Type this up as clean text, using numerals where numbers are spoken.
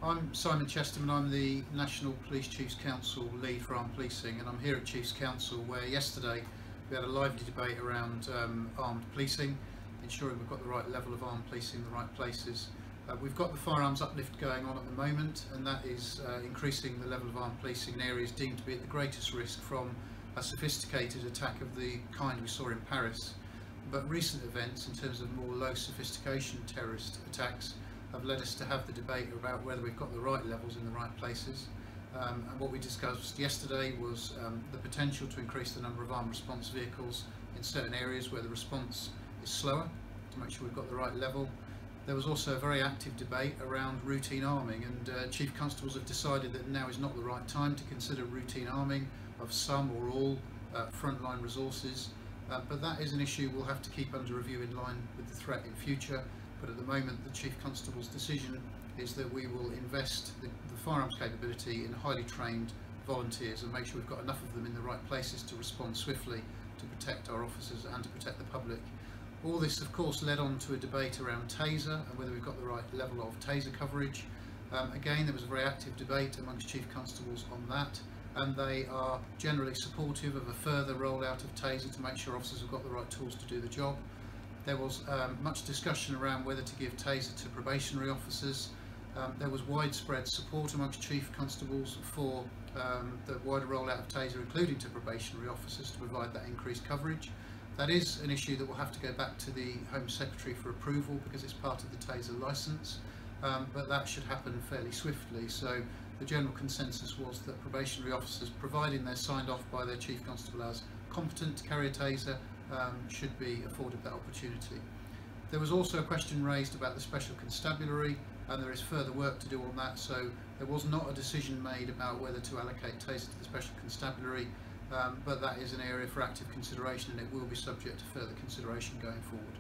I'm Simon Chesterman. I'm the National Police Chiefs Council Lead for Armed Policing, and I'm here at Chiefs Council where yesterday we had a lively debate around armed policing, ensuring we've got the right level of armed policing in the right places. We've got the firearms uplift going on at the moment, and that is increasing the level of armed policing in areas deemed to be at the greatest risk from a sophisticated attack of the kind we saw in Paris. But recent events, in terms of more low sophistication terrorist attacks, have led us to have the debate about whether we've got the right levels in the right places. And what we discussed yesterday was the potential to increase the number of armed response vehicles in certain areas where the response is slower, to make sure we've got the right level. There was also a very active debate around routine arming, and Chief Constables have decided that now is not the right time to consider routine arming of some or all frontline resources. But that is an issue we'll have to keep under review in line with the threat in future. But at the moment, the Chief Constable's decision is that we will invest the firearms capability in highly trained volunteers and make sure we've got enough of them in the right places to respond swiftly to protect our officers and to protect the public. All this, of course, led on to a debate around taser and whether we've got the right level of taser coverage. Again, there was a very active debate amongst Chief Constables on that, and they are generally supportive of a further rollout of taser to make sure officers have got the right tools to do the job. There was much discussion around whether to give taser to probationary officers. There was widespread support amongst Chief Constables for the wider rollout of taser, including to probationary officers, to provide that increased coverage. That is an issue that will have to go back to the Home Secretary for approval because it's part of the taser licence, but that should happen fairly swiftly. So the general consensus was that probationary officers, providing they're signed off by their Chief Constable as competent to carry a taser, should be afforded that opportunity. There was also a question raised about the Special Constabulary, and there is further work to do on that, so there was not a decision made about whether to allocate taser to the Special Constabulary, but that is an area for active consideration and it will be subject to further consideration going forward.